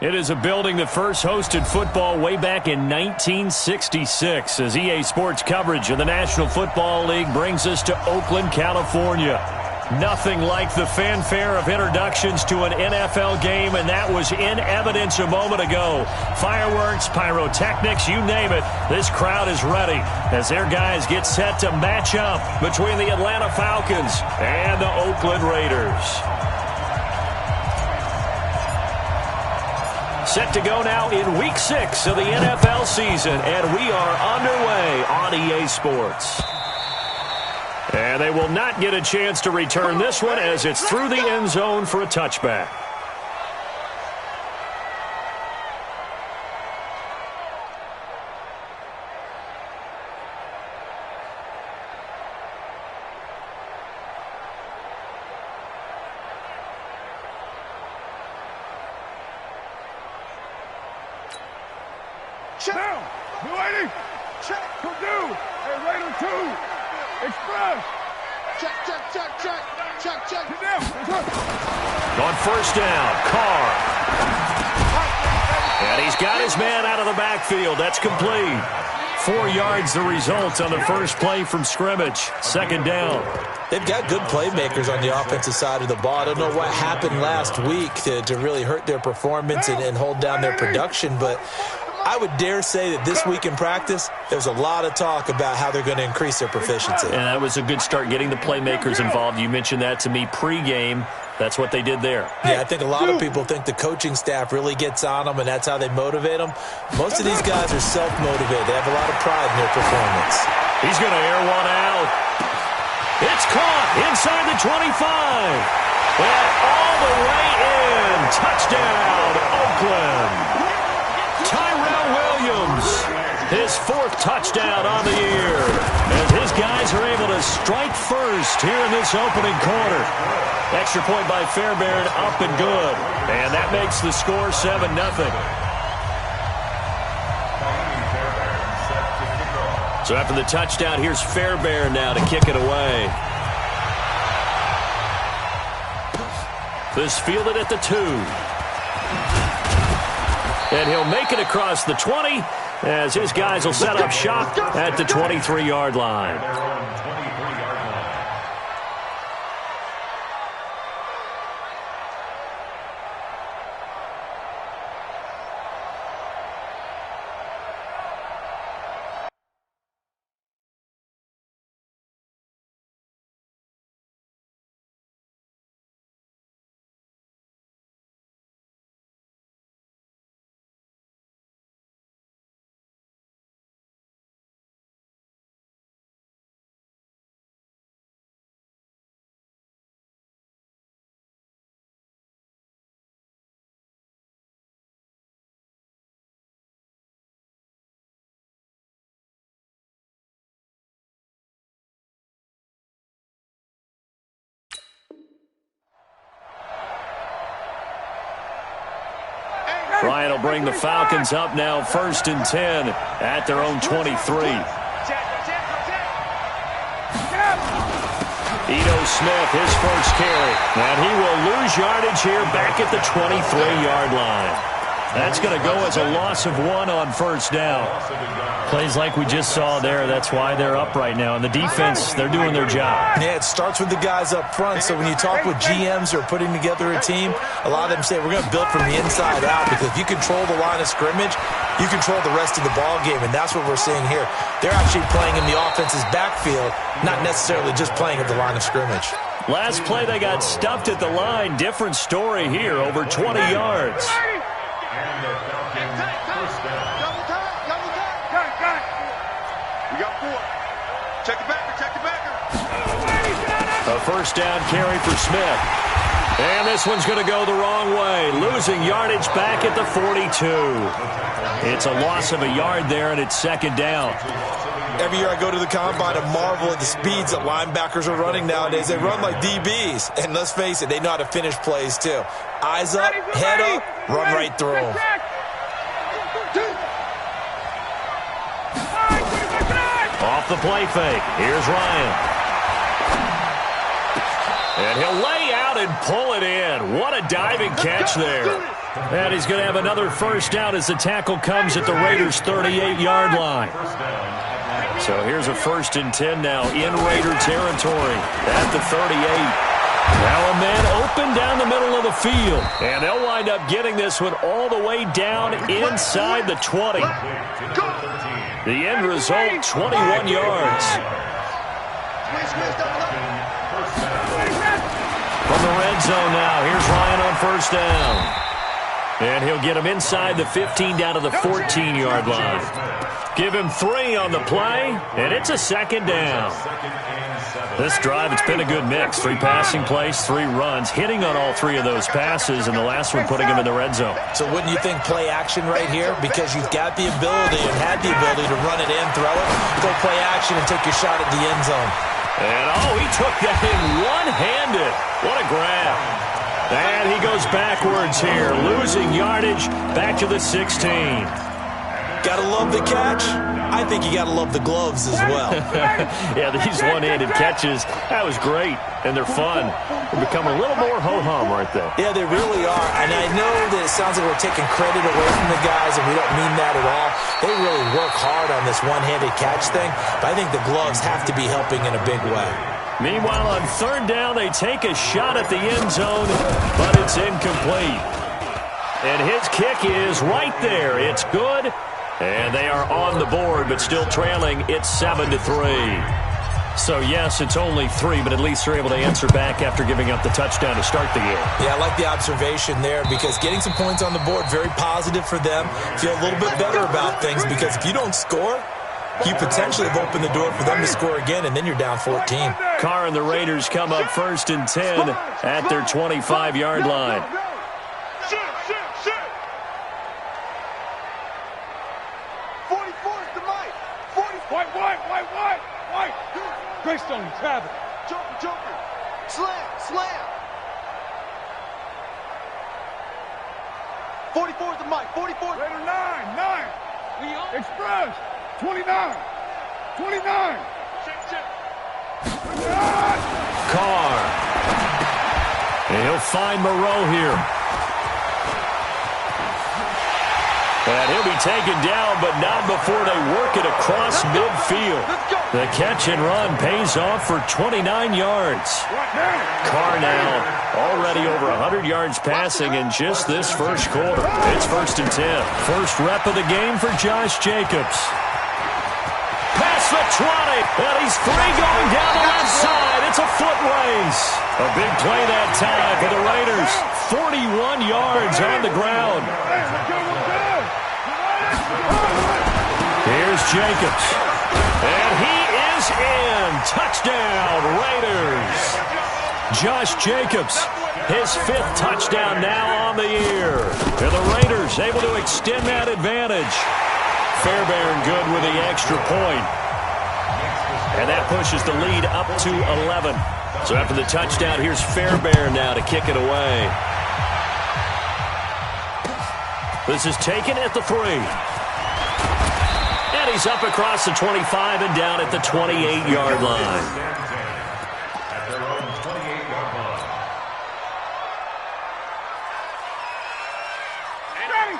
It is a building that first hosted football way back in 1966 as EA Sports coverage of the National Football League brings us to Oakland, California. Nothing like the fanfare of introductions to an NFL game, and that was in evidence a moment ago. Fireworks, pyrotechnics, you name it. This crowd is ready as their guys get set to match up between the Atlanta Falcons and the Oakland Raiders. Set to go now in Week 6 of the NFL season, and we are underway on EA Sports. And they will not get a chance to return this one as it's through the end zone for a touchback. Check. Now, new 80. Check. Purdue. Hey, Raider 2. Express. Check, check, check, check. Check, check. On first down, Carr. And he's got his man out of the backfield. That's complete. 4 yards the result on the first play from scrimmage. Second down. They've got good playmakers on the offensive side of the ball. I don't know what happened last week to really hurt their performance and hold down their production, but I would dare say that this week in practice, there's a lot of talk about how they're going to increase their proficiency. And that was a good start, getting the playmakers involved. You mentioned that to me pregame. That's what they did there. Yeah, I think a lot of people think the coaching staff really gets on them, and that's how they motivate them. Most of these guys are self-motivated. They have a lot of pride in their performance. He's going to air one out. It's caught inside the 25. And all the way in. Touchdown, Oakland. Tyrell Williams, his 4th touchdown on the year, as his guys are able to strike first here in this opening quarter. Extra point by Fairbairn, up and good, and that makes the score 7-0. So after the touchdown, here's Fairbairn now to kick it away. This fielded at the 2. And he'll make it across the 20 as his guys will set up shop at the 23-yard line. Ryan will bring the Falcons up now 1st and 10 at their own 23. Ito Smith, his first carry. And he will lose yardage here back at the 23-yard line. That's going to go as a loss of 1 on first down. Plays like we just saw there. That's why they're up right now. And the defense, they're doing their job. Yeah, it starts with the guys up front. So when you talk with GMs who are putting together a team, a lot of them say we're going to build from the inside out, because if you control the line of scrimmage, you control the rest of the ball game, and that's what we're seeing here. They're actually playing in the offense's backfield, not necessarily just playing at the line of scrimmage. Last play, they got stuffed at the line. Different story here, over 20 yards. Check the backer, check the backer. A first down carry for Smith. And this one's going to go the wrong way. Losing yardage back at the 42. It's a loss of a yard there, and it's second down. Every year I go to the combine and marvel at the speeds that linebackers are running nowadays. They run like DBs. And let's face it, they know how to finish plays too. Eyes up, head up, run right through them. Off the play fake. Here's Ryan. And he'll lay out and pull it in. What a diving catch there. And he's going to have another first down as the tackle comes at the Raiders' 38-yard line. So here's a 1st and 10 now in Raider territory at the 38. Now a man open down the middle of the field. And they'll wind up getting this one all the way down inside the 20. The end result, 21 yards. From the red zone now, here's Ryan on 1st down. And he'll get him inside the 15 down to the 14-yard line. Give him 3 on the play, and it's a 2nd down. This drive, it's been a good mix. 3 passing plays, 3 runs, hitting on all 3 of those passes, and the last one putting him in the red zone. So wouldn't you think play action right here? Because you've got the ability and had the ability to run it in, throw it, go play action and take your shot at the end zone. And, he took that in one-handed. What a grab. And he goes backwards here, losing yardage back to the 16. Gotta love the catch. I think you gotta love the gloves as well. Yeah, these one-handed catches, that was great, and they're fun. They become a little more ho-hum right there. Yeah, they really are, and I know that it sounds like we're taking credit away from the guys, and we don't mean that at all. They really work hard on this one-handed catch thing, but I think the gloves have to be helping in a big way. Meanwhile, on 3rd down, they take a shot at the end zone, but it's incomplete. And his kick is right there. It's good. And they are on the board, but still trailing. It's 7-3. So, yes, it's only 3, but at least they're able to answer back after giving up the touchdown to start the game. Yeah, I like the observation there because getting some points on the board, very positive for them. Feel a little bit better about things because if you don't score, you potentially have opened the door for them to score again, and then you're down 14. Carr and the Raiders come up 1st and 10 at their 25-yard line. 44 Greystone, grab it. Jumper. Slam. 44 is the mic. 44. Raider 9. Express. 29. Check. Carr. And he'll find Moreau here. And he'll be taken down, but not before they work it across midfield. The catch and run pays off for 29 yards. Carr now already over 100 yards passing in just this first quarter. It's 1st and 10. First rep of the game for Josh Jacobs. Past the 20, and he's free going down the left side. It's a foot race. A big play that time for the Raiders. 41 yards on the ground. Here's Jacobs. And he is in. Touchdown, Raiders. Josh Jacobs, his 5th touchdown now on the year. And the Raiders able to extend that advantage. Fairbairn good with the extra point. And that pushes the lead up to 11. So after the touchdown, here's Fairbairn now to kick it away. This is taken at the 3. And he's up across the 25 and down at the 28-yard line.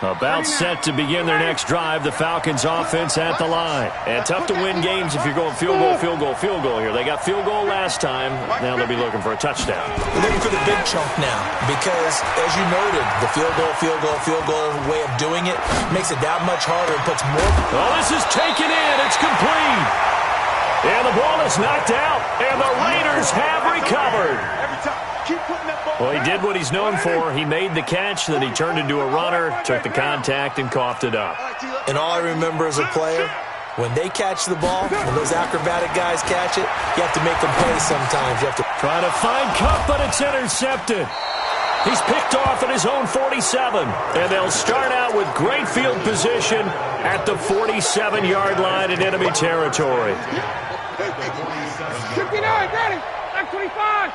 About set to begin their next drive. The Falcons offense at the line. And tough to win games if you're going field goal here. They got field goal last time. Now they'll be looking for a touchdown. They're looking for the big chunk now because, as you noted, the field goal way of doing it makes it that much harder and puts more. Oh, this is taken in. It's complete. And the ball is knocked out. And the Raiders have recovered. Well, he did what he's known for. He made the catch, then he turned into a runner, took the contact, and coughed it up. And all I remember as a player, when they catch the ball, when those acrobatic guys catch it, you have to make them pay sometimes. You have to try to find Cup, but it's intercepted. He's picked off at his own 47, and they'll start out with great field position at the 47-yard line in enemy territory. 59, ready, 25.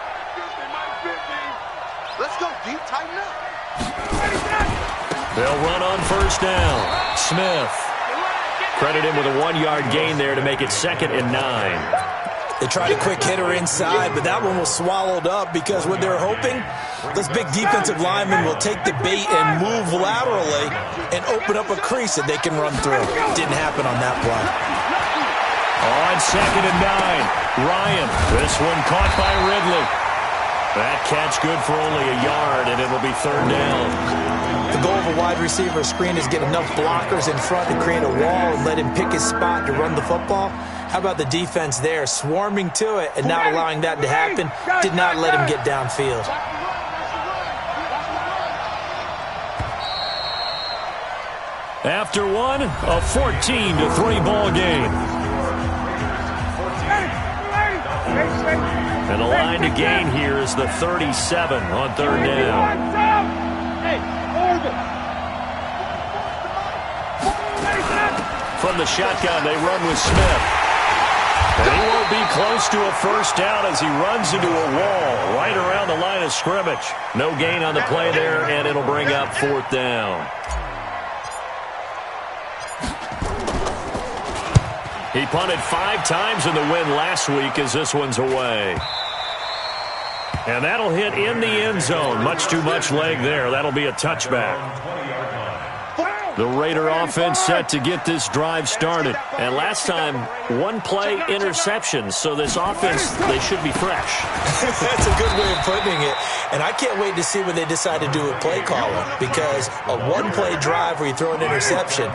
Let's go, deep, tighten up. They'll run on first down. Smith. Credit him with a 1-yard gain there to make it 2nd and 9. They tried a quick hitter inside, but that one was swallowed up because what they're hoping, those big defensive linemen will take the bait and move laterally and open up a crease that they can run through. Didn't happen on that play. On 2nd and 9, Ryan. This one caught by Ridley. That catch good for only a yard, and it'll be 3rd down. The goal of a wide receiver screen is get enough blockers in front to create a wall and let him pick his spot to run the football. How about the defense there, swarming to it and not allowing that to happen? Did not let him get downfield. After one, a 14-3 ball game. And the line to gain here is the 37 on 3rd down. From the shotgun, they run with Smith. And he won't be close to a 1st down as he runs into a wall right around the line of scrimmage. No gain on the play there, and it'll bring up 4th down. He punted 5 times in the win last week as this one's away. And that'll hit in the end zone. Much too much leg there. That'll be a touchback. The Raider offense set to get this drive started. And last time, 1-play interception. So this offense, they should be fresh. That's a good way of putting it. And I can't wait to see what they decide to do with play calling. Because a 1-play drive where you throw an interception,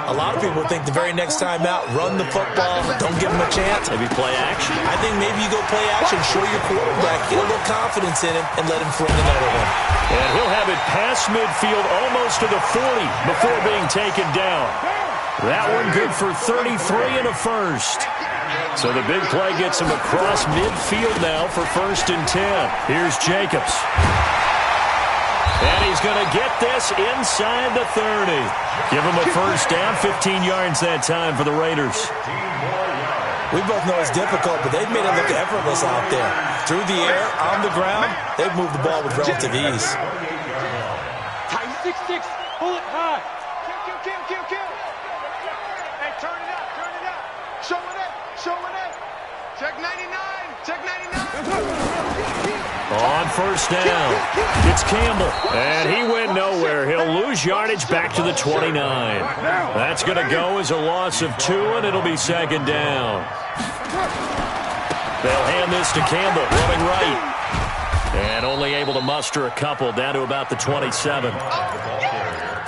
a lot of people think the very next time out, run the football, don't give him a chance. Maybe play action. I think maybe you go play action, show your quarterback, get a little confidence in him, and let him fling another one. And he'll have it past midfield almost to the 40 before being taken down. That one good for 33 and a 1st. So the big play gets him across midfield now for 1st and 10. Here's Jacobs. And he's going to get this inside the 30. Give him a 1st down, 15 yards that time for the Raiders. We both know it's difficult, but they've made it look effortless out there. Through the air, on the ground, they've moved the ball with relative ease. Tight 6-6, pull it high. Kill. Hey, turn it up. Show it. Check 99. On 1st down, it's Campbell. And he went nowhere. He'll lose yardage back to the 29. That's going to go as a loss of 2, and it'll be 2nd down. They'll hand this to Campbell, running right. And only able to muster a couple down to about the 27.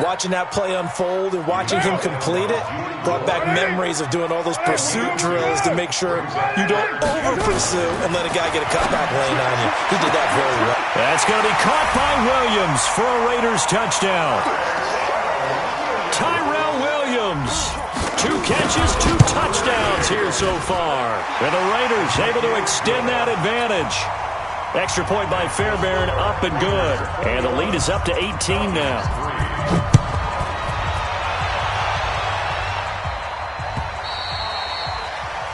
Watching that play unfold and watching him complete it brought back memories of doing all those pursuit drills to make sure you don't over-pursue and let a guy get a cutback lane on you. He did that very well. That's going to be caught by Williams for a Raiders touchdown. Tyrell Williams. 2 catches, 2 touchdowns here so far. And the Raiders able to extend that advantage. Extra point by Fairbairn, up and good. And the lead is up to 18 now.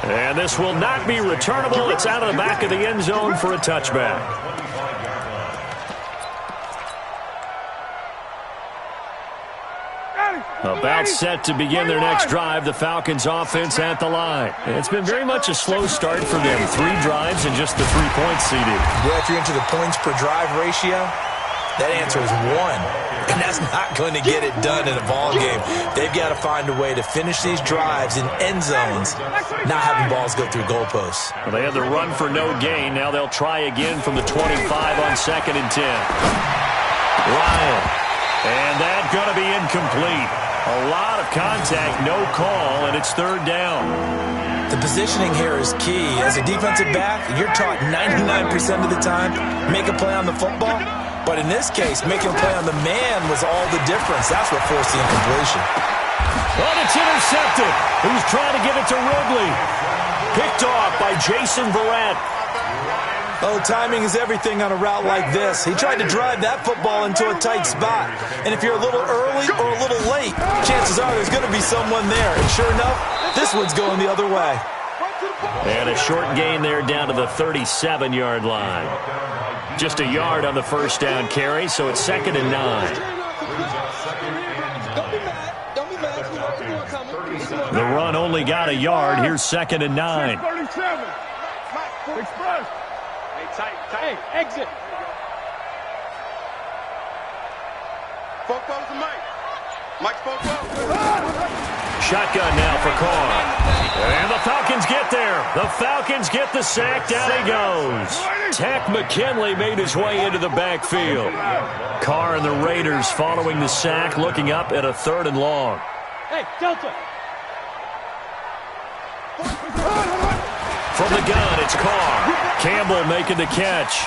And this will not be returnable. It's out of the back of the end zone for a touchback. About set to begin their next drive, the Falcons offense at the line. It's been very much a slow start for them. 3 drives and just the 3 points, CD. Well, if you're into the points per drive ratio, that answer is 1. And that's not going to get it done in a ball game. They've got to find a way to finish these drives in end zones, not having balls go through goalposts. Well, they had the run for no gain. Now they'll try again from the 25 on 2nd and 10. Ryan. And that's going to be incomplete. A lot of contact, no call, and it's 3rd down. The positioning here is key. As a defensive back, you're taught 99% of the time, make a play on the football. But in this case, making a play on the man was all the difference. That's what forced the incompletion. Oh, it's intercepted. He's trying to give it to Ridley. Picked off by Jason Verrett. Oh, timing is everything on a route like this. He tried to drive that football into a tight spot. And if you're a little early or a little late, chances are there's going to be someone there. And sure enough, this one's going the other way. And a short gain there down to the 37-yard line. Just a yard on the 1st down carry, so it's 2nd and 9. The run only got a yard. Here's 2nd and 9. Hey, exit. Foco's the Mike. Mike's Foco. Shotgun now for Carr. And the Falcons get there. The Falcons get the sack. Down he goes. Tack McKinley made his way into the backfield. Carr and the Raiders following the sack, looking up at a 3rd and long. Hey, Delta. From the gun, it's Carr. Campbell making the catch.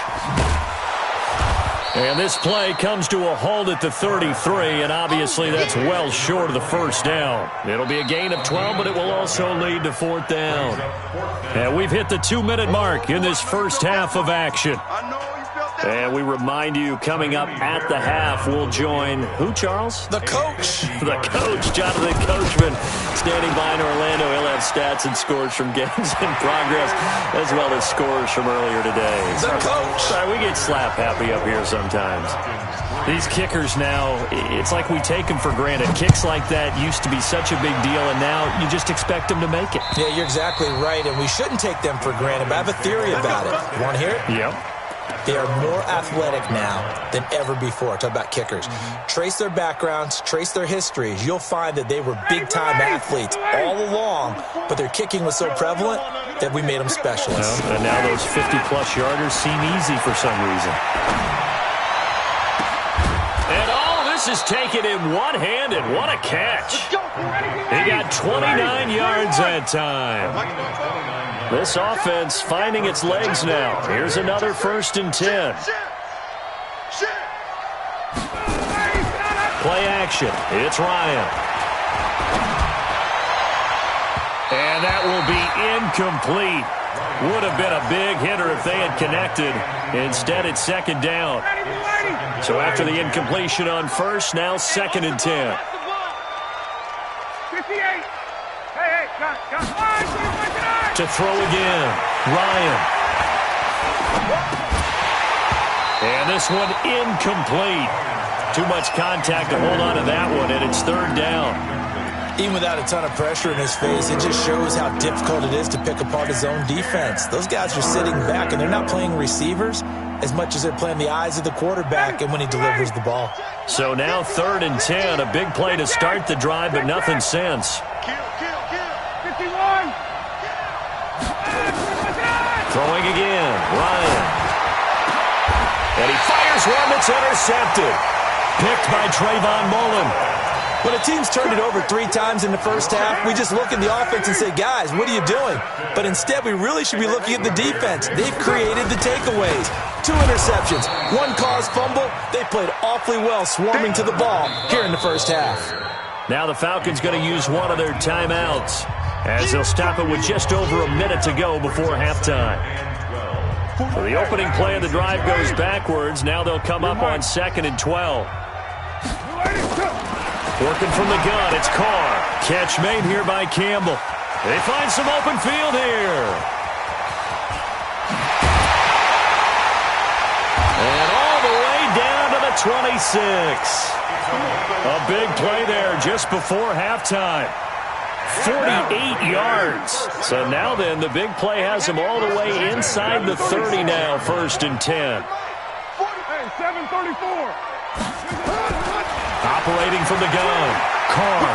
And this play comes to a halt at the 33, and obviously that's well short of the first down. It'll be a gain of 12, but it will also lead to 4th down. And we've hit the 2-minute mark in this first half of action. And we remind you, coming up at the half, we'll join who, Charles? The coach. The coach, Jonathan Coachman, standing by in Orlando. He'll have stats and scores from games in progress, as well as scores from earlier today. The coach. Sorry, we get slap happy up here sometimes. These kickers now, it's like we take them for granted. Kicks like that used to be such a big deal, and now you just expect them to make it. Yeah, you're exactly right, and we shouldn't take them for granted, but I have a theory about it. You want to hear it? Yep. They are more athletic now than ever before. Talk about kickers. Trace their backgrounds, trace their histories. You'll find that they were big-time athletes all along, but their kicking was so prevalent that we made them specialists. Well, and now those 50-plus yarders seem easy for some reason. And all this is taken in one-handed. What a catch. He got 29 yards that time. This offense finding its legs now. Here's another 1st and 10. Play action. It's Ryan. And that will be incomplete. Would have been a big hitter if they had connected. Instead, it's 2nd down. So after the incompletion on 1st, now 2nd and 10. 58. Hey, to throw again. Ryan. And this one incomplete. Too much contact to hold on to that one, and it's 3rd down. Even without a ton of pressure in his face, it just shows how difficult it is to pick apart his own defense. Those guys are sitting back, and they're not playing receivers as much as they're playing the eyes of the quarterback and when he delivers the ball. So now 3rd and 10, a big play to start the drive, but nothing since. 51. Throwing again, Ryan. And he fires one that's intercepted. Picked by Trayvon Mullen. When a team's turned it over 3 times in the first half, we just look at the offense and say, guys, what are you doing? But instead, we really should be looking at the defense. They've created the takeaways. 2 interceptions, 1 caused fumble. They played awfully well swarming to the ball here in the first half. Now the Falcons going to use one of their timeouts, as they'll stop it with just over a minute to go before halftime. So the opening play of the drive goes backwards. Now they'll come up on 2nd and 12. Working from the gun, it's Carr. Catch made here by Campbell. They find some open field here. And all the way down to the 26. A big play there just before halftime. 48 yards. So now then, the big play has them all the way inside the 30 now, 1st and 10. 734. Operating from the gun, Carr.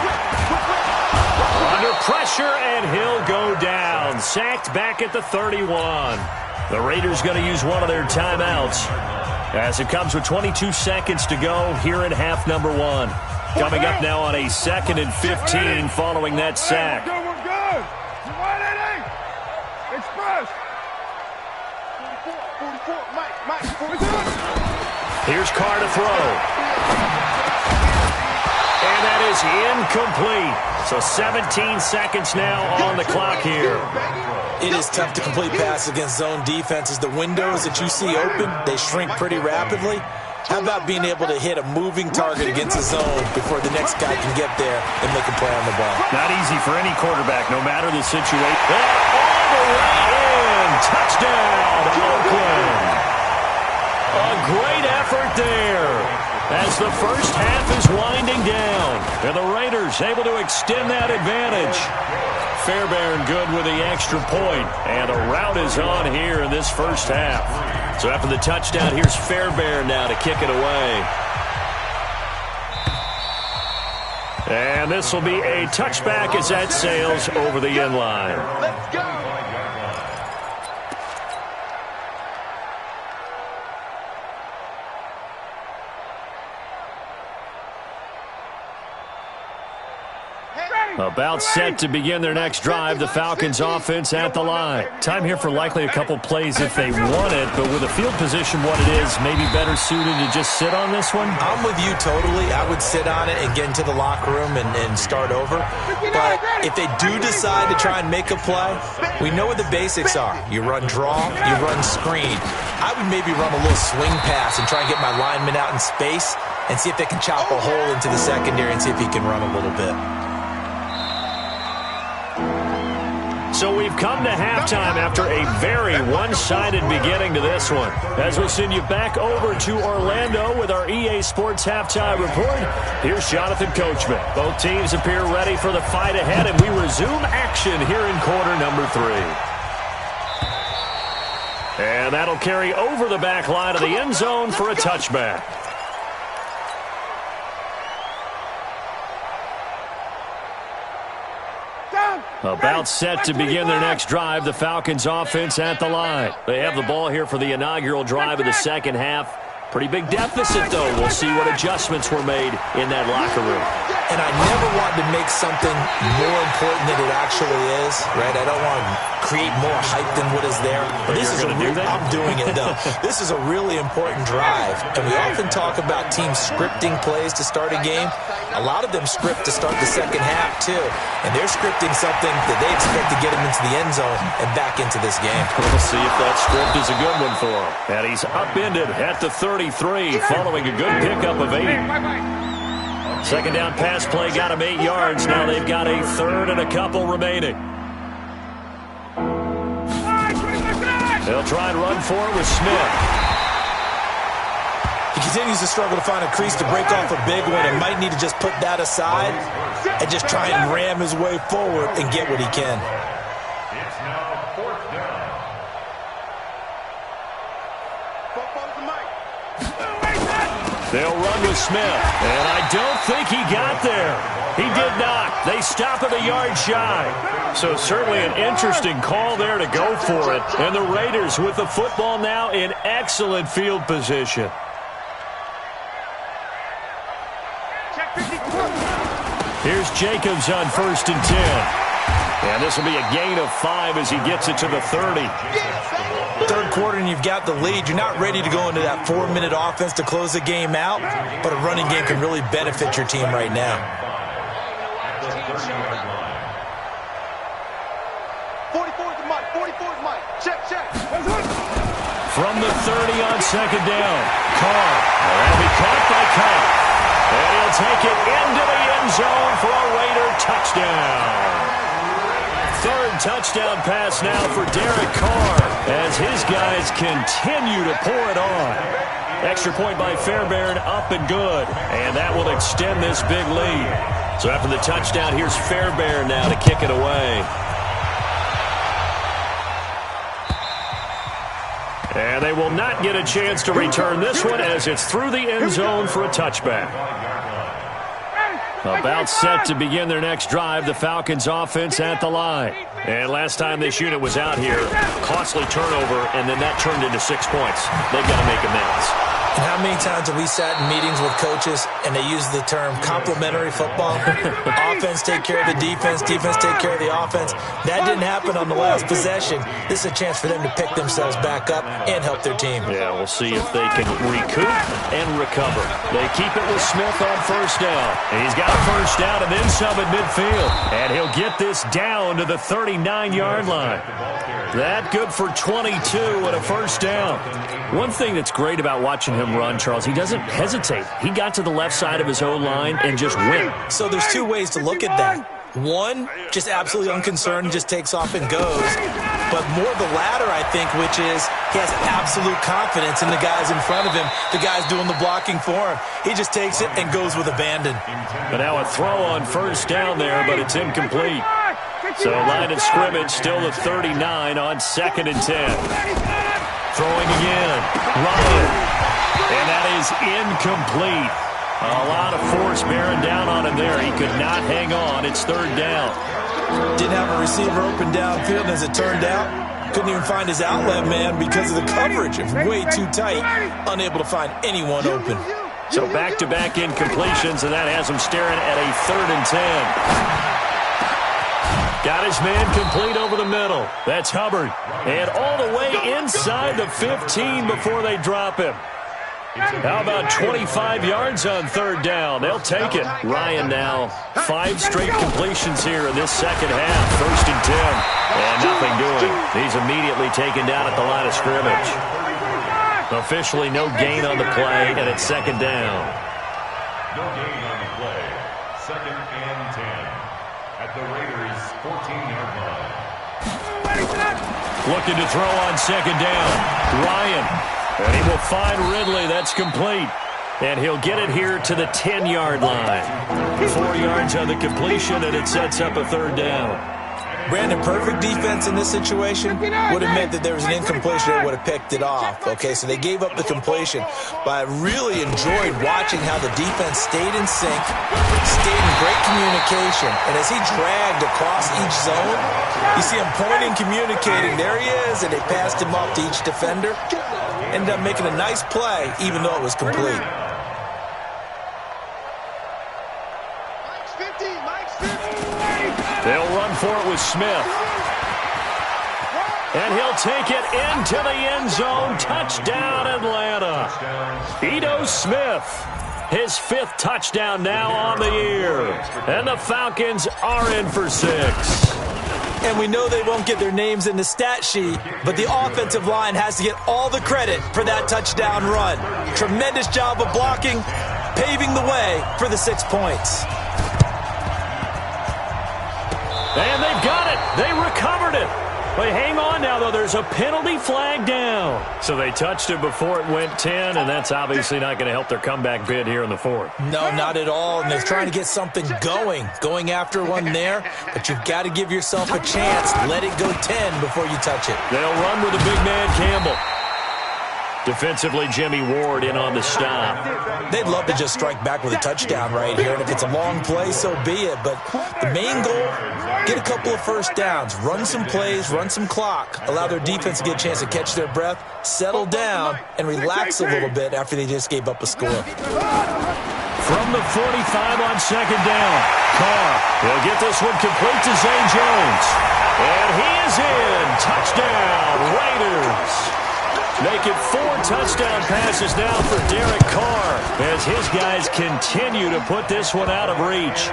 Under pressure, and he'll go down. Sacked back at the 31. The Raiders going to use one of their timeouts, as it comes with 22 seconds to go here in half number 1. Coming up now on a 2nd and 15 following that sack. We're good. Wide at 8. Express. 44. Mike. Here's Carr to throw. And that is incomplete. So 17 seconds now on the clock here. It is tough to complete passes against zone defenses. The windows that you see open, they shrink pretty rapidly. How about being able to hit a moving target against a zone before the next guy can get there and make a play on the ball? Not easy for any quarterback, no matter the situation. All the way in. Touchdown, Oakland. A great effort there as the first half is winding down. And the Raiders able to extend that advantage. Fairbairn good with the extra point. And the rout is on here in this first half. So after the touchdown, here's Fairbairn now to kick it away. And this will be a touchback as that sails over the end line. Let's go. About set to begin their next drive, the Falcons offense at the line. Time here for likely a couple plays if they want it, but with the field position what it is, maybe better suited to just sit on this one? I'm with you totally. I would sit on it and get into the locker room and start over. But if they do decide to try and make a play, we know what the basics are. You run draw, you run screen. I would maybe run a little swing pass and try and get my lineman out in space and see if they can chop a hole into the secondary and see if he can run a little bit. So we've come to halftime after a very one-sided beginning to this one. As we'll send you back over to Orlando with our EA Sports Halftime Report, here's Jonathan Coachman. Both teams appear ready for the fight ahead, and we resume action here in quarter number 3. And that'll carry over the back line of the end zone for a touchback. About set to begin their next drive, the Falcons offense at the line. They have the ball here for the inaugural drive of the second half. Pretty big deficit, though. We'll see what adjustments were made in that locker room. And I never want to make something more important than it actually is, right? I don't want to create more hype than what is there. But this is I'm doing it, though. This is a really important drive. And we often talk about teams scripting plays to start a game. A lot of them script to start the second half, too. And they're scripting something that they expect to get them into the end zone and back into this game. We'll see if that script is a good one for him. And he's upended at the 33 following a good pickup of 8. Second down pass play got him 8 yards. Now they've got a third and a couple remaining. They'll try and run for it with Smith. He continues to struggle to find a crease to break off a big one and might need to just put that aside and just try and ram his way forward and get what he can. It's now fourth down. They'll run with Smith, and I don't think he got there. He did not. They stop at a yard shy. So certainly an interesting call there to go for it. And the Raiders with the football now in excellent field position. Here's Jacobs on 1st and 10. And this will be a gain of 5 as he gets it to the 30. Third quarter and you've got the lead. You're not ready to go into that 4-minute offense to close the game out, but a running game can really benefit your team right now. 44's Mike. 44's Mike. Check. From the 30 on second down. Carr. That'll be caught by Carr. And he'll take it into the end zone for a Raider touchdown. Third touchdown pass now for Derek Carr as his guys continue to pour it on. Extra point by Fairbairn, up and good. And that will extend this big lead. So after the touchdown, here's Fairbairn now to kick it away. And they will not get a chance to return this one as it's through the end zone for a touchback. About set to begin their next drive, the Falcons offense at the line. And last time this unit was out here, costly turnover, and then that turned into 6 points. They've got to make amends. And how many times have we sat in meetings with coaches and they use the term complementary football? Offense take care of the defense, defense take care of the offense. That didn't happen on the last possession. This is a chance for them to pick themselves back up and help their team. Yeah, we'll see if they can recoup and recover. They keep it with Smith on first down. And he's got a first down and then some at midfield. And he'll get this down to the 39-yard line. That good for 22 and a first down. One thing that's great about watching him run, Charles, he doesn't hesitate. He got to the left side of his O-line and just went. So there's 2 ways to look at that. One, just absolutely unconcerned, just takes off and goes. but more the latter, I think, which is he has absolute confidence in the guys in front of him, the guys doing the blocking for him. He just takes it and goes with abandon. But now a throw on first down there, but it's incomplete. So line of scrimmage still the 39 on 2nd and 10. Throwing again. Ryan. And that is incomplete. A lot of force bearing down on him there. He could not hang on. It's 3rd down. Didn't have a receiver open downfield, and as it turned out, couldn't even find his outlet man because of the coverage. It's way too tight, unable to find anyone open. So back-to-back incompletions, and that has him staring at a 3rd and 10. Got his man complete over the middle. That's Hubbard. And all the way inside the 15 before they drop him. How about 25 yards on 3rd down? They'll take it. Ryan now 5 straight completions here in this second half. 1st and 10. And nothing doing. He's immediately taken down at the line of scrimmage. Officially no gain on the play, and it's 2nd down. No gain on the play. 2nd and 10. At the Raiders' 14-yard line. Looking to throw on 2nd down. Ryan. And he will find Ridley. That's complete. And he'll get it here to the 10-yard line. 4 yards on the completion, and it sets up a 3rd down. Brandon, perfect defense in this situation would have meant that there was an incompletion that would have picked it off. Okay, so they gave up the completion. But I really enjoyed watching how the defense stayed in sync, stayed in great communication. And as he dragged across each zone, you see him pointing, communicating. There he is, and they passed him off to each defender. Ended up making a nice play, even though it was complete. They'll run for it with Smith. And he'll take it into the end zone. Touchdown, Atlanta. Ito Smith, his 5th touchdown now on the year. And the Falcons are in for 6. And we know they won't get their names in the stat sheet, but the offensive line has to get all the credit for that touchdown run. Tremendous job of blocking, paving the way for the 6 points. And they've got it. They recovered it. But hang on now, though. There's a penalty flag down. So they touched it before it went 10, and that's obviously not going to help their comeback bid here in the 4th. No, not at all. And they're trying to get something going after one there. But you've got to give yourself a chance. Let it go 10 before you touch it. They'll run with the big man, Campbell. Defensively, Jimmy Ward in on the stop. They'd love to just strike back with a touchdown right here. And if it's a long play, so be it. But the main goal, get a couple of first downs, run some plays, run some clock, allow their defense to get a chance to catch their breath, settle down, and relax a little bit after they just gave up a score. From the 45 on 2nd down, Carr will get this one complete to Zay Jones. And he is in. Touchdown, Raiders. Make it 4 touchdown passes now for Derek Carr as his guys continue to put this one out of reach.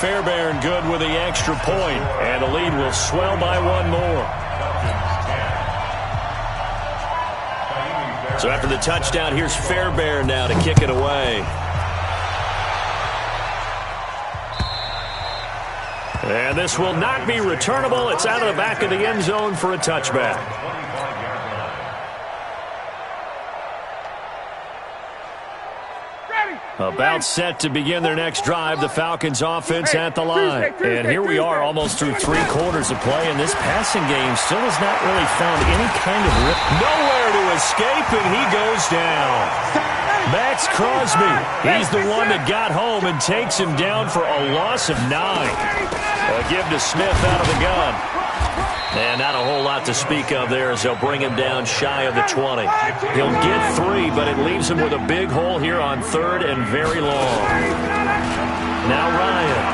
Fairbairn good with the extra point, and the lead will swell by 1 more. So after the touchdown, here's Fairbairn now to kick it away. And this will not be returnable. It's out of the back of the end zone for a touchback. About set to begin their next drive, the Falcons offense at the line. And here we are almost through 3 quarters of play, and this passing game still has not really found any kind of rip. Nowhere to escape, and he goes down. Max Crosby, he's the one that got home and takes him down for a loss of 9. A give to Smith out of the gun. And not a whole lot to speak of there as they'll bring him down shy of the 20. He'll get 3, but it leaves him with a big hole here on 3rd and very long. Now Ryan.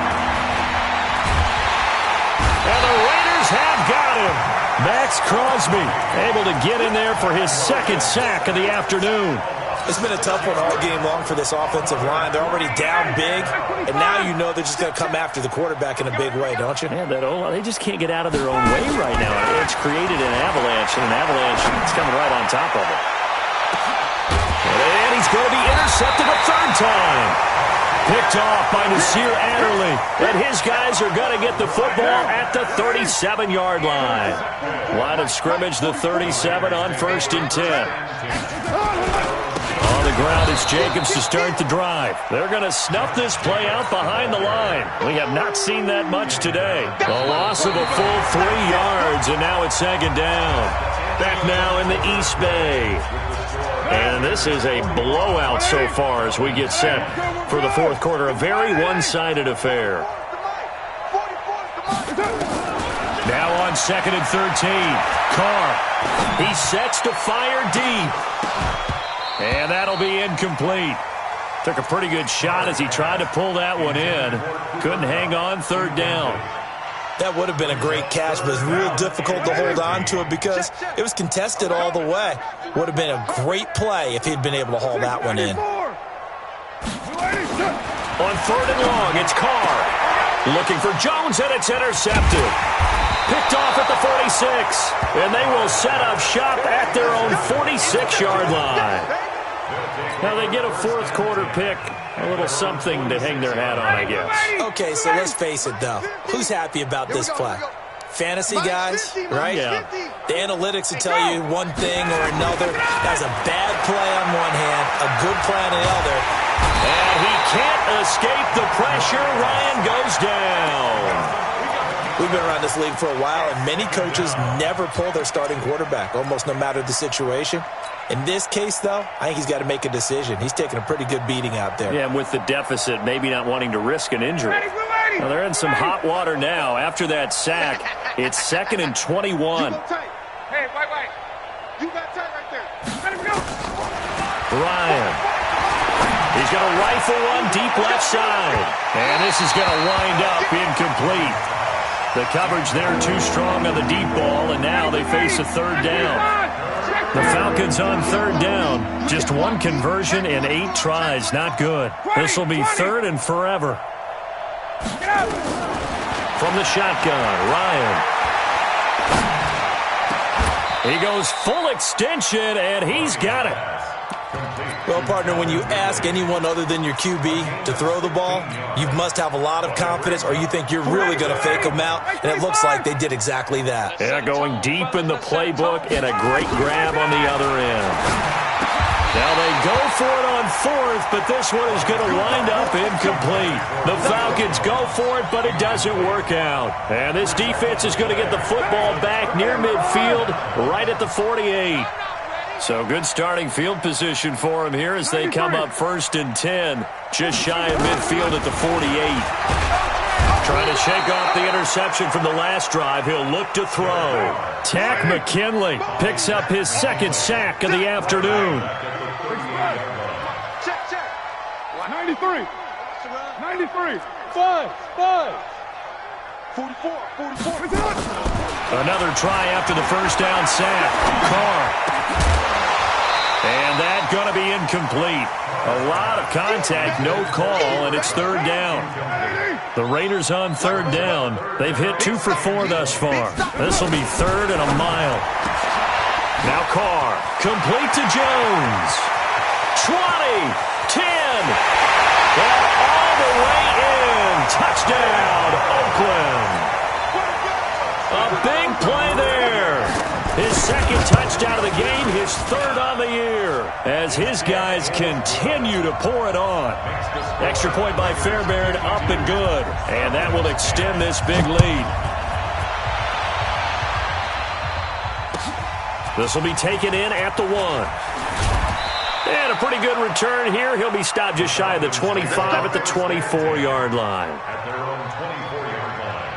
And the Raiders have got him. Max Crosby able to get in there for his 2nd sack of the afternoon. It's been a tough one all game long for this offensive line. They're already down big, and now you know they're just going to come after the quarterback in a big way, don't you? Yeah, they just can't get out of their own way right now. It's created an avalanche, and an avalanche is coming right on top of it. And he's going to be intercepted a 3rd time. Picked off by Nasir Adderley. And his guys are going to get the football at the 37-yard line. Line of scrimmage, the 37 on 1st and 10. On the ground, it's Jacobs to start the drive. They're going to snuff this play out behind the line. We have not seen that much today. A loss of a full 3 yards, and now it's 2nd down. Back now in the East Bay. And this is a blowout so far as we get set for the 4th quarter. A very one-sided affair. Now on 2nd and 13. Carr. He sets to fire deep. And that'll be incomplete. Took a pretty good shot as he tried to pull that one in. Couldn't hang on 3rd down. That would have been a great catch, but it's real difficult to hold on to it because it was contested all the way. Would have been a great play if he'd been able to haul that one in. On 3rd and long, it's Carr. Looking for Jones, and it's intercepted. Picked off at the 46. And they will set up shop at their own 46-yard line. Now they get a 4th quarter pick. A little something to hang their hat on, I guess. Okay, so let's face it, though. Who's happy about this play? Fantasy guys, right? Yeah. The analytics will tell you one thing or another. That's a bad play on one hand, a good play on the other. And he can't escape the pressure. Ryan goes down. We've been around this league for a while, and many coaches never pull their starting quarterback, almost no matter the situation. In this case, though, I think he's got to make a decision. He's taking a pretty good beating out there. Yeah, and with the deficit, maybe not wanting to risk an injury. Well, they're in some hot water now. After that sack, it's 2nd and 21. Hey, wait. You got tight right there. Let him go. Ryan. He's going to rifle one deep left side. And this is going to wind up incomplete. The coverage there too strong on the deep ball, and now they face a 3rd down. The Falcons on 3rd down. Just one conversion in 8 tries. Not good. This will be 3rd and forever. From the shotgun, Ryan. He goes full extension, and he's got it. Well, partner, when you ask anyone other than your QB to throw the ball, you must have a lot of confidence, or you think you're really going to fake them out, and it looks like they did exactly that. Yeah, going deep in the playbook and a great grab on the other end. Now they go for it on 4th, but this one is going to wind up incomplete. The Falcons go for it, but it doesn't work out. And this defense is going to get the football back near midfield, right at the 48. So good starting field position for him here as they come up 1st and 10, just shy of midfield at the 48. Trying to shake off the interception from the last drive. He'll look to throw. Tack McKinley picks up his 2nd sack of the afternoon. Check. 93. 5. 44. Another try after the 1st down sack. Carr. And that's going to be incomplete. A lot of contact, no call, and it's 3rd down. The Raiders on 3rd down. They've hit 2 for 4 thus far. This will be 3rd and a mile. Now Carr, complete to Jones. 20, 10, and all the way in. Touchdown, Oakland. A big play there. His 2nd touchdown of the game, his 3rd on the year, as his guys continue to pour it on. Extra point by Fairbairn, up and good, and that will extend this big lead. This will be taken in at the 1. And a pretty good return here. He'll be stopped just shy of the 25 at the 24-yard line. At their own 24-yard line.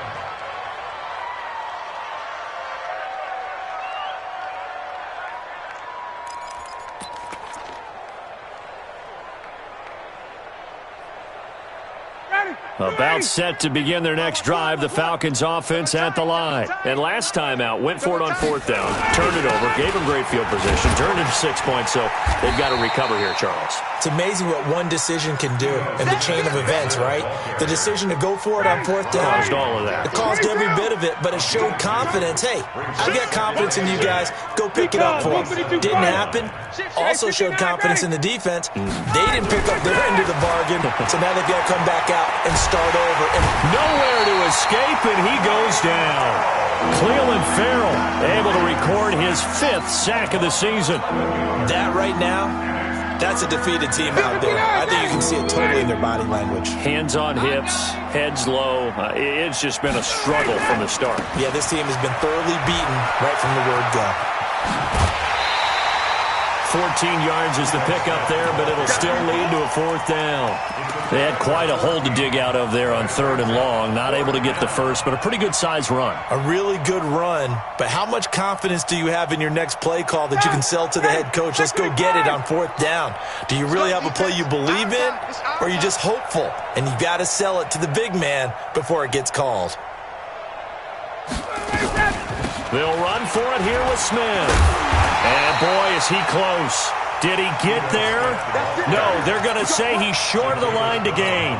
Ready. About set to begin their next drive, the Falcons offense at the line. And last time out, went for it on fourth down, turned it over, gave them great field position, turned it to 6 points, so they've got to recover here, Charles. It's amazing what one decision can do in the chain of events, right? The decision to go for it on fourth down. Caused all of that. It caused every bit of it, but it showed confidence. Hey, I've got confidence in you guys. Go pick it up for them. Didn't happen. Also showed confidence in the defense. They didn't pick up their end of the bargain, so now they've got to come back out and start over. And nowhere to escape, and he goes down. Cleveland Farrell able to record his 5th sack of the season. That right now, that's a defeated team out there. I think you can see it totally in their body language. Hands on hips, heads low. It's just been a struggle from the start. Yeah, this team has been thoroughly beaten right from the word go. 14 yards is the pickup there, but it'll still lead to a fourth down. They had quite a hole to dig out of there on 3rd and long. Not able to get the first, but a pretty good-sized run. A really good run, but how much confidence do you have in your next play call that you can sell to the head coach? Let's go get it on 4th down. Do you really have a play you believe in, or are you just hopeful? And you've got to sell it to the big man before it gets called. They'll run for it here with Smith. And, boy, is he close. Did he get there? No, they're going to say he's short of the line to gain.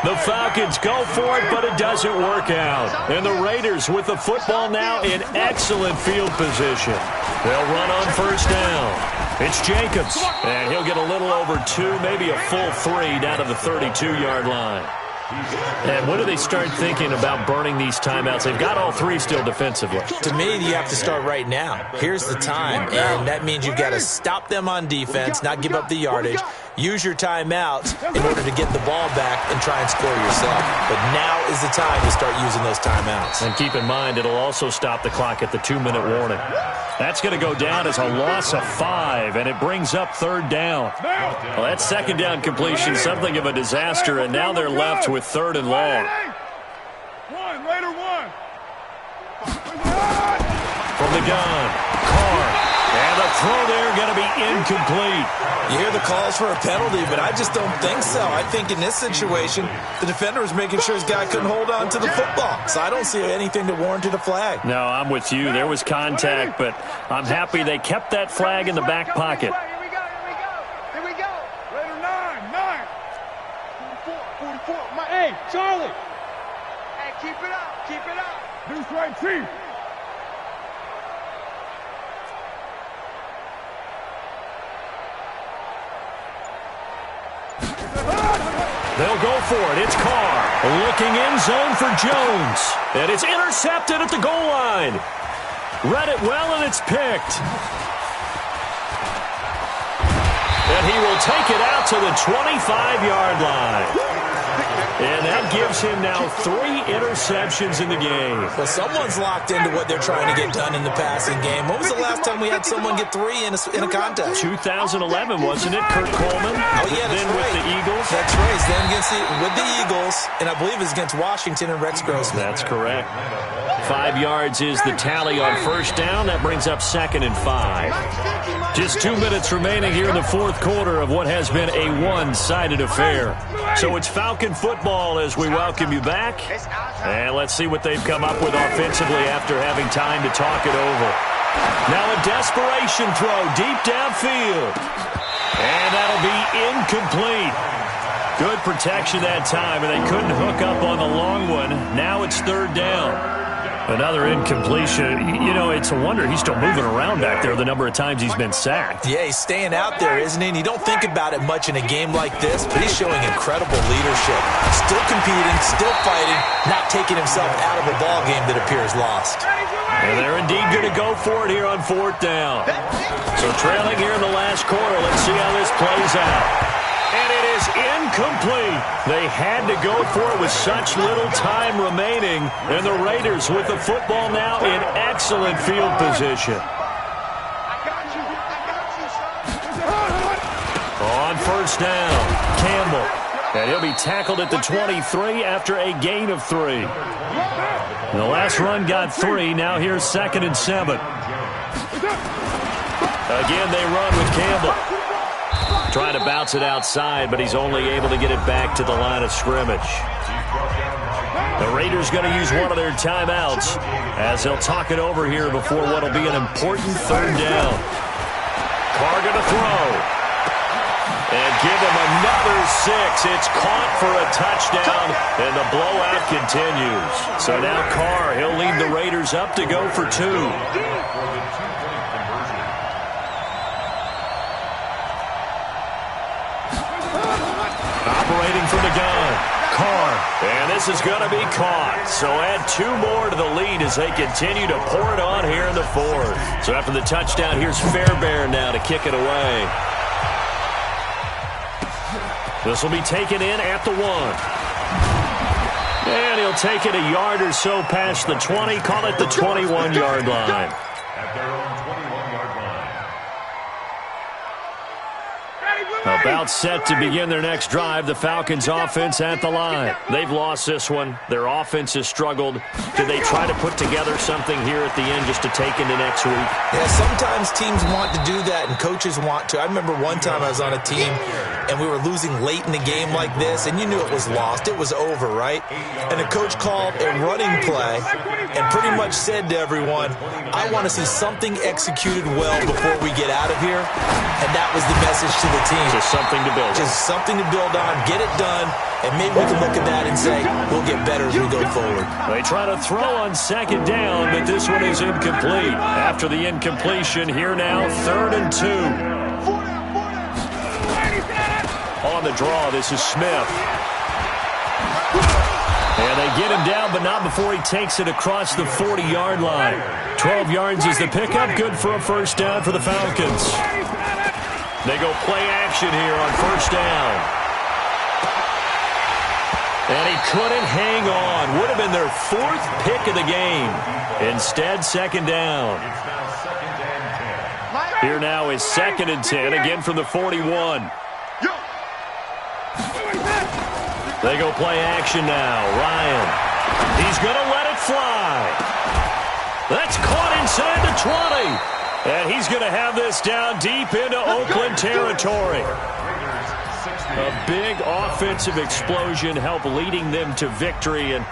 The Falcons go for it, but it doesn't work out. And the Raiders with the football now in excellent field position. They'll run on 1st down. It's Jacobs, and he'll get a little over 2, maybe a full 3 down to the 32-yard line. And when do they start thinking about burning these timeouts? They've got all 3 still defensively. To me, you have to start right now. Here's the time, and that means you've got to stop them on defense, not give up the yardage, use your timeouts in order to get the ball back and try and score yourself. But now is the time to start using those timeouts. And keep in mind, it'll also stop the clock at the 2-minute warning. That's going to go down as a loss of 5, and it brings up 3rd down. Well, that 2nd down completion, something of a disaster, and now they're left with 3rd and long. From the gun, Carr. And the throw there going to be incomplete. You hear the calls for a penalty, but I just don't think so. I think in this situation, the defender was making sure his guy couldn't hold on to the football. So I don't see anything to warrant a flag. No, I'm with you. There was contact, but I'm happy they kept that flag in the back pocket. Here we go. Raider 9. 44. Hey, Charlie. Hey, keep it up. Deuce right, Chief. They'll go for it. It's Carr looking in zone for Jones. And it's intercepted at the goal line. Read it well, and it's picked. And he will take it out to the 25-yard line. And that gives him now 3 interceptions in the game. Well, someone's locked into what they're trying to get done in the passing game. When was the last time we had someone get 3 in a contest? 2011, wasn't it? Kurt Coleman. Oh, yeah, that's then right. with the Eagles. That's right. Then with the Eagles, and I believe it's against Washington and Rex Grossman. That's correct. 5 yards is the tally on 1st down. That brings up 2nd and 5. Just 2 minutes remaining here in the 4th quarter of what has been a one-sided affair. So it's Falcon football as we welcome you back. And let's see what they've come up with offensively after having time to talk it over. Now a desperation throw deep downfield. And that'll be incomplete. Good protection that time, and they couldn't hook up on the long one. Now it's 3rd down. Another incompletion. You know, it's a wonder he's still moving around back there the number of times he's been sacked. Yeah, he's staying out there, isn't he? And you don't think about it much in a game like this, but he's showing incredible leadership. Still competing, still fighting, not taking himself out of a ball game that appears lost. And they're indeed going to go for it here on 4th down. So trailing here in the last quarter, let's see how this plays out. And it is incomplete. They had to go for it with such little time remaining. And the Raiders with the football now in excellent field position. On 1st down, Campbell. And he'll be tackled at the 23 after a gain of 3. The last run got 3. Now here's 2nd and 7. Again, they run with Campbell. Trying to bounce it outside, but he's only able to get it back to the line of scrimmage. The Raiders going to use one of their timeouts as they'll talk it over here before what will be an important third down. Carr going to throw. And give him another 6. It's caught for a touchdown, and the blowout continues. So now Carr, he'll lead the Raiders up to go for 2. Operating from the gun, Carr, and this is going to be caught. So add 2 more to the lead as they continue to pour it on here in the 4th. So after the touchdown, here's Fairbairn now to kick it away. This will be taken in at the 1. And he'll take it a yard or so past the 20, call it the 21-yard line. At their own 21-yard line. About set to begin their next drive, the Falcons offense at the line. They've lost this one. Their offense has struggled. Do they try to put together something here at the end just to take into next week? Yeah, sometimes teams want to do that and coaches want to. I remember one time I was on a team and we were losing late in the game like this, and you knew it was lost. It was over, right? And the coach called a running play and pretty much said to everyone, I want to see something executed well before we get out of here. And that was the message to the team. Just something to build on. Just something to build on, get it done, and maybe we can look at that and say, we'll get better as we go forward. They try to throw on 2nd down, but this one is incomplete. After the incompletion, here now, 3rd and 2. On the draw, this is Smith. And they get him down, but not before he takes it across the 40-yard line. 12 yards is the pickup, good for a 1st down for the Falcons. They go play action here on 1st down. And he couldn't hang on. Would have been their 4th pick of the game. Instead, 2nd down. It's now 2nd and 10. Here now is 2nd and 10, again from the 41. They go play action now. Ryan. He's going to let it fly. That's caught inside the 20. And he's going to have this down deep into Oakland territory. A big offensive explosion helped leading them to victory. And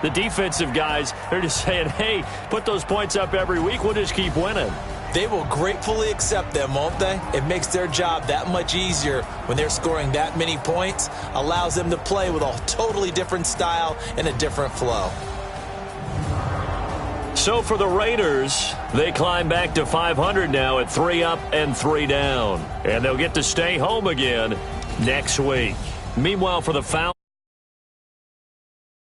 the defensive guys, they're just saying, hey, put those points up every week. We'll just keep winning. They will gratefully accept them, won't they? It makes their job that much easier when they're scoring that many points. Allows them to play with a totally different style and a different flow. So for the Raiders, they climb back to 500 now at 3 up and 3 down. And they'll get to stay home again next week. Meanwhile, for the Falcons,